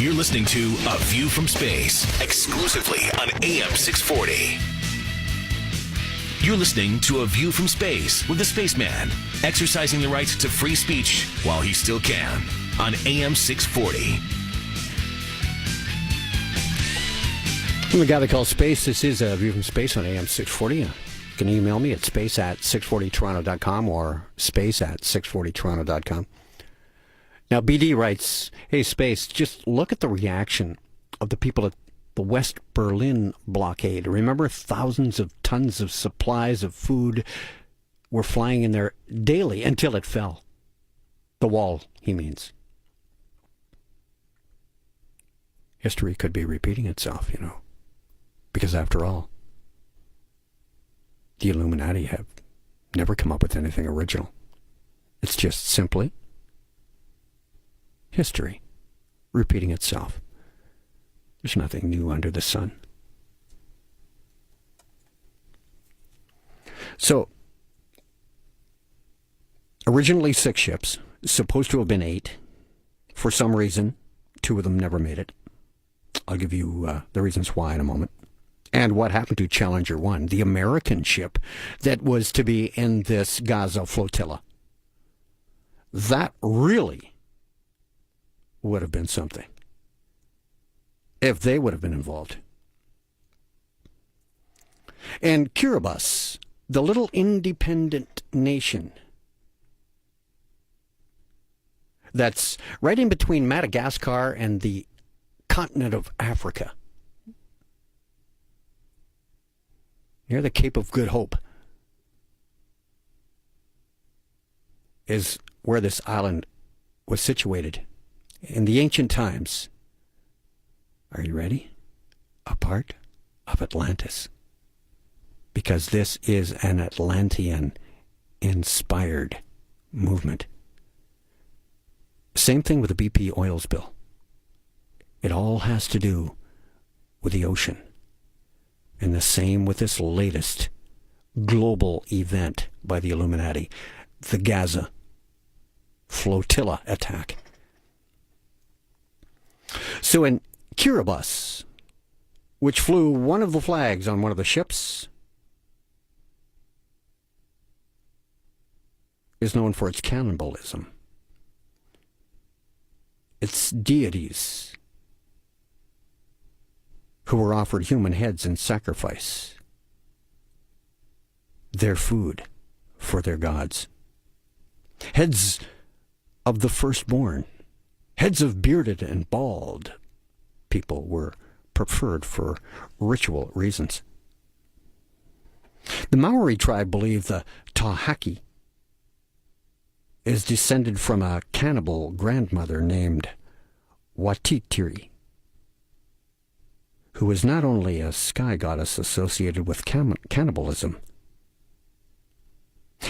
You're listening to A View from Space, exclusively on AM 640. You're listening to A View from Space with the Spaceman, exercising the right to free speech while he still can, on AM 640. From the guy they call Space, this is A View from Space on AM 640. You can email me at space@640toronto.com or space@640toronto.com. Now, BD writes, hey, Space, just look at the reaction of the people at the West Berlin blockade. Remember, thousands of tons of supplies of food were flying in there daily until it fell. The wall, he means. History could be repeating itself, you know. Because after all, the Illuminati have never come up with anything original. It's just simply history repeating itself. There's nothing new under the sun. So, originally 6 ships, supposed to have been 8. For some reason, 2 of them never made it. I'll give you the reasons why in a moment. And what happened to Challenger 1, the American ship that was to be in this Gaza flotilla. That really would have been something if they would have been involved. And Kiribati, the little independent nation that's right in between Madagascar and the continent of Africa, near the Cape of Good Hope, is where this island was situated in the ancient times. Are you ready? A part of Atlantis. Because this is an Atlantean-inspired movement. Same thing with the BP oil spill. It all has to do with the ocean. And the same with this latest global event by the Illuminati, the Gaza flotilla attack. So in Kiribati, which flew one of the flags on one of the ships, is known for its cannibalism. Its deities who were offered human heads in sacrifice, their food for their gods. Heads of the firstborn, heads of bearded and bald people were preferred for ritual reasons. The Maori tribe believe the Tahaki is descended from a cannibal grandmother named Watitiri, who is not only a sky goddess associated with cannibalism,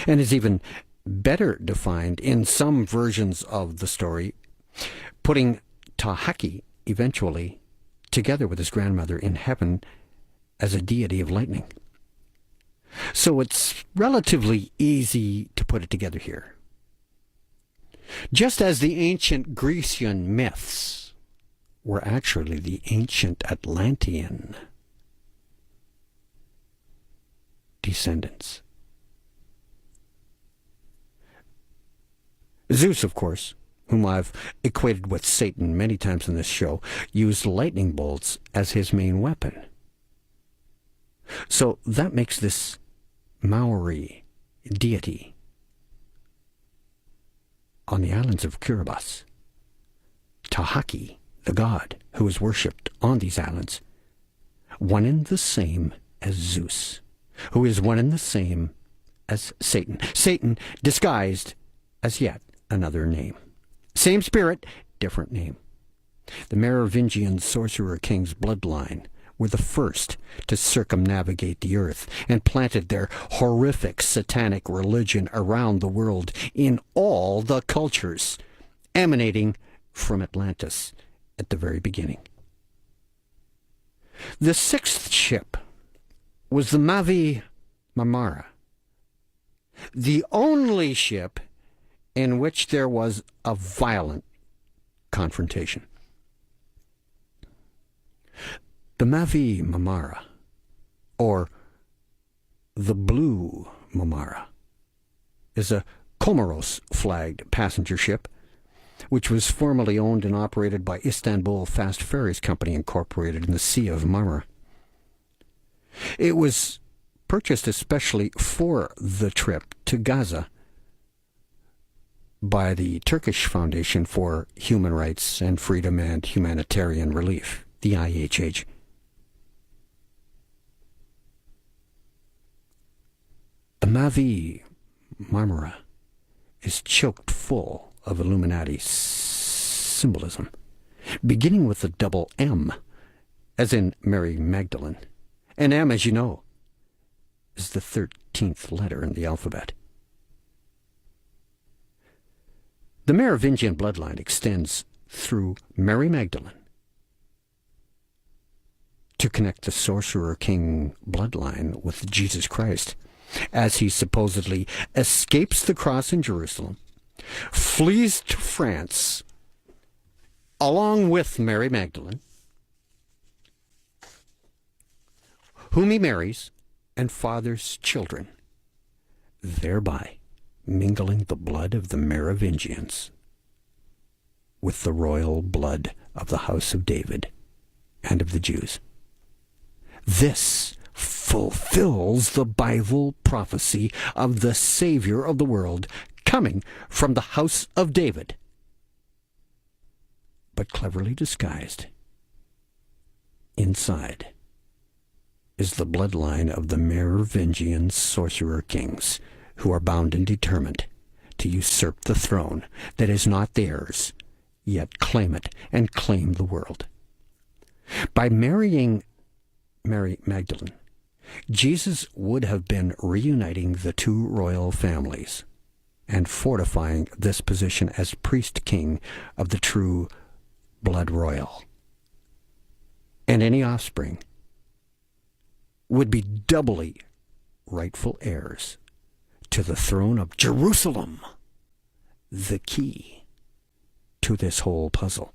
and is even better defined in some versions of the story, putting Tahaki eventually together with his grandmother in heaven as a deity of lightning. So it's relatively easy to put it together here. Just as the ancient Grecian myths were actually the ancient Atlantean descendants. Zeus, of course, whom I've equated with Satan many times in this show, used lightning bolts as his main weapon. So that makes this Maori deity on the islands of Kiribati, Tahaki, the god who is worshipped on these islands, one and the same as Zeus, who is one and the same as Satan. Satan disguised as yet another name. Same spirit, different name. The Merovingian sorcerer king's bloodline were the first to circumnavigate the earth and planted their horrific satanic religion around the world in all the cultures, emanating from Atlantis at the very beginning. The 6th ship was the Mavi Marmara, the only ship in which there was a violent confrontation. The Mavi Marmara, or the Blue Marmara, is a Comoros-flagged passenger ship which was formerly owned and operated by Istanbul Fast Ferries Company Incorporated in the Sea of Marmara. It was purchased especially for the trip to Gaza by the Turkish Foundation for Human Rights and Freedom and Humanitarian Relief, the IHH. The Mavi Marmara is choked full of Illuminati symbolism, beginning with the double M, as in Mary Magdalene. And M, as you know, is the 13th letter in the alphabet. The Merovingian bloodline extends through Mary Magdalene to connect the sorcerer king bloodline with Jesus Christ, as he supposedly escapes the cross in Jerusalem, flees to France along with Mary Magdalene, whom he marries and fathers children, thereby mingling the blood of the Merovingians with the royal blood of the house of David and of the Jews. This fulfills the Bible prophecy of the Savior of the world coming from the house of David, but cleverly disguised. Inside is the bloodline of the Merovingian sorcerer kings, who are bound and determined to usurp the throne that is not theirs, yet claim it and claim the world. By marrying Mary Magdalene, Jesus would have been reuniting the two royal families and fortifying this position as priest-king of the true blood royal. And any offspring would be doubly rightful heirs to the throne of Jerusalem, the key to this whole puzzle.